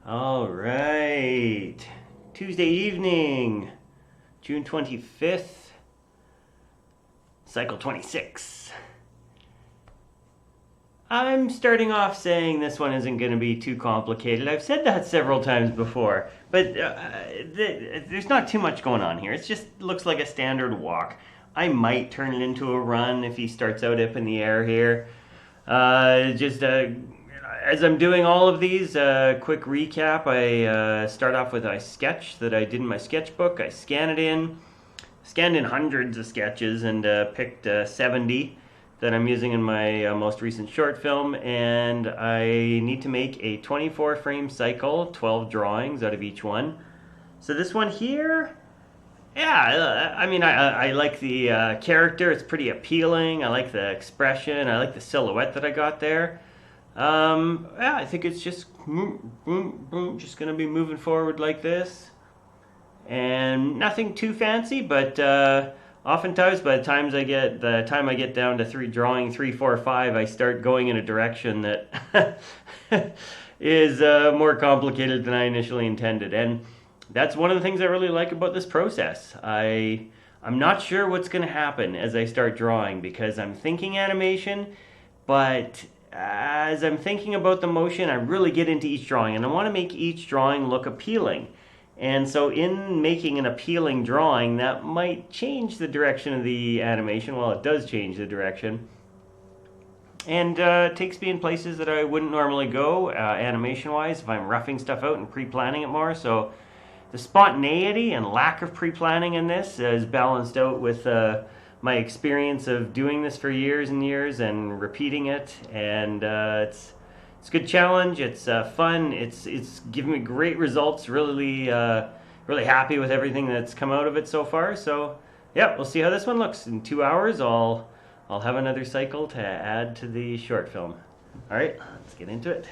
All right. Tuesday evening, June 25th, cycle 26. I'm starting off saying this one isn't going to be too complicated. I've said that several times before, but there's not too much going on here. It just looks like a standard walk. I might turn it into a run if he starts out up in the air here. As I'm doing all of these, quick recap, I start off with a sketch that I did in my sketchbook. I scanned in hundreds of sketches and picked 70 that I'm using in my most recent short film, and I need to make a 24 frame cycle, 12 drawings out of each one. So this one here, yeah, I like the character. It's pretty appealing. I like the expression. I like the silhouette that I got there. Yeah, I think it's just just gonna be moving forward like this, and nothing too fancy. But oftentimes, by the time I get down to drawing 3, 4, 5, I start going in a direction that is more complicated than I initially intended, and that's one of the things I really like about this process. I'm not sure what's going to happen as I start drawing because I'm thinking animation, but as I'm thinking about the motion, I really get into each drawing, and I want to make each drawing look appealing. And so in making an appealing drawing, that might change the direction of the animation. Well, it does change the direction. And it takes me in places that I wouldn't normally go, animation-wise, if I'm roughing stuff out and pre-planning it more. So the spontaneity and lack of pre-planning in this is balanced out with my experience of doing this for years and years and repeating it, and it's a good challenge. It's fun. It's given me great results. Really happy with everything that's come out of it so far. So yeah, we'll see how this one looks. In 2 hours, I'll have another cycle to add to the short film. All right, let's get into it.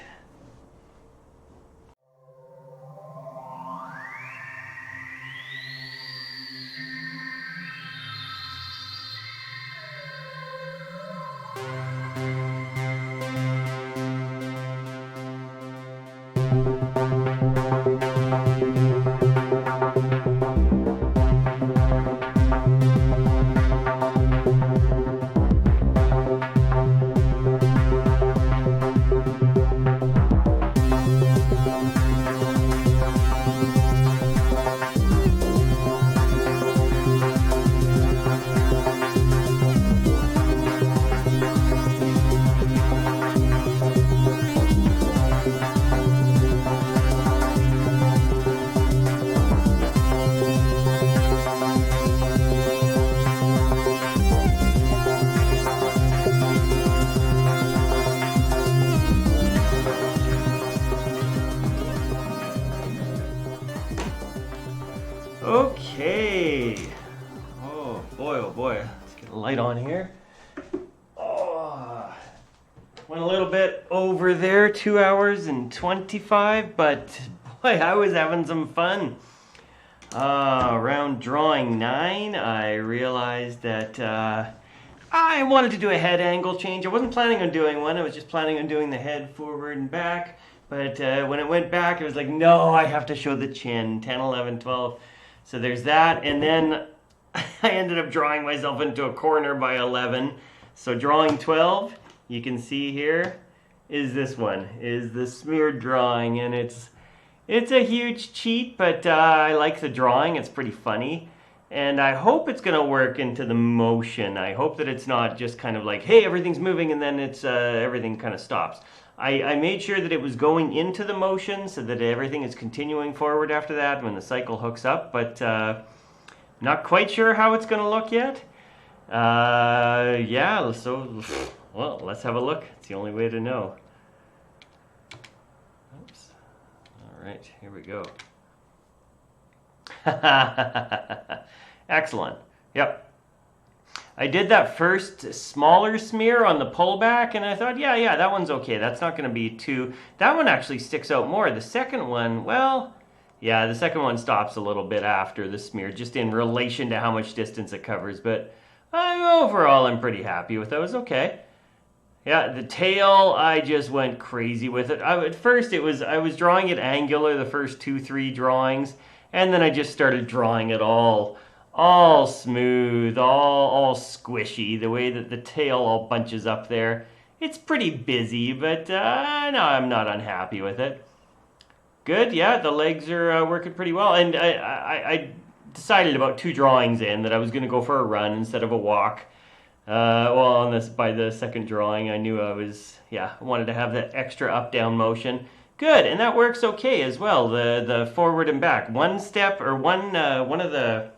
Okay. Oh boy. Let's get a light on here. Oh, went a little bit over there, 2 hours and 25, but boy, I was having some fun. Around drawing 9, I realized that I wanted to do a head angle change. I wasn't planning on doing one. I was just planning on doing the head forward and back. But when it went back, it was like, no, I have to show the chin, 10, 11, 12. So there's that, and then I ended up drawing myself into a corner by 11. So drawing 12, you can see here, is this one, is the smeared drawing, and it's a huge cheat, but I like the drawing. It's pretty funny, and I hope it's gonna work into the motion. I hope that it's not just kind of like, hey, everything's moving, and then it's everything kind of stops. I made sure that it was going into the motion so that everything is continuing forward after that when the cycle hooks up, but not quite sure how it's going to look yet. Yeah, so, well, let's have a look. It's the only way to know. Oops. All right, here we go. Excellent. Yep. I did that first smaller smear on the pullback, and I thought, yeah, that one's okay. That's not going to be too... That one actually sticks out more. The second one, well, yeah, the second one stops a little bit after the smear, just in relation to how much distance it covers. But overall, I'm pretty happy with those. Okay. Yeah, the tail, I just went crazy with it. At first, I was drawing it angular the first 2, 3 drawings, and then I just started drawing it all smooth, all squishy. The way that the tail all bunches up there, it's pretty busy, but no, I'm not unhappy with it. Good, yeah, the legs are working pretty well, and I decided about 2 drawings in that I was going to go for a run instead of a walk. Well, on this by the second drawing, I knew I wanted to have that extra up-down motion. Good, and that works okay as well. The forward and back, one step or one of the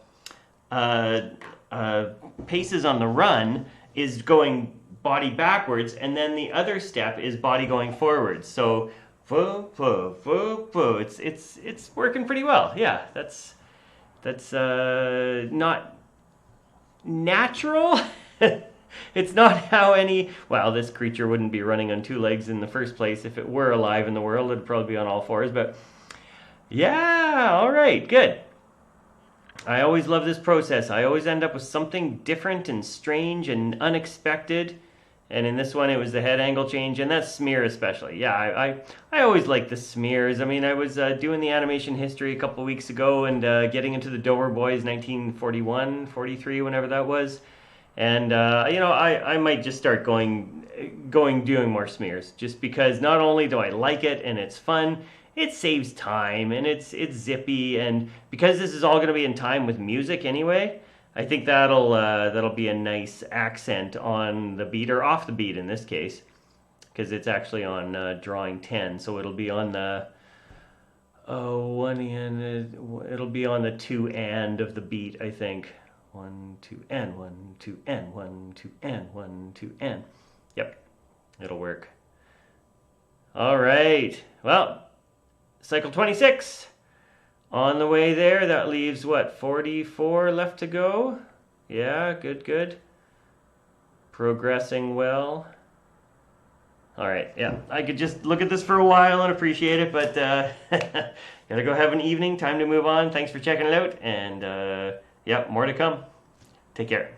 uh, paces on the run is going body backwards, and then the other step is body going forwards. So, it's working pretty well. Yeah, that's not natural. It's not how well, this creature wouldn't be running on 2 legs in the first place. If it were alive in the world, it'd probably be on all fours, but yeah, all right, good. I always love this process. I always end up with something different and strange and unexpected. And in this one, it was the head angle change, and that smear especially. Yeah, I always like the smears. I mean, I was doing the animation history a couple weeks ago and getting into the Dover Boys 1941, 43, whenever that was. And, I might just start doing more smears, just because not only do I like it and it's fun, it saves time and it's zippy, and because this is all going to be in time with music anyway, I think that'll be a nice accent on the beat, or off the beat in this case, because it's actually on drawing 10, so it'll be on the it'll be on the 2 and of the beat, I think. 1, 2, and 1, 2, and 1, 2, and 1, 2, and. Yep, it'll work. All right. Well, cycle 26 on the way there. That leaves what, 44 left to go? Yeah, good. Progressing well. All right. Yeah, I could just look at this for a while and appreciate it, but gotta go have an evening. Time to move on. Thanks for checking it out, and. Yep, more to come. Take care.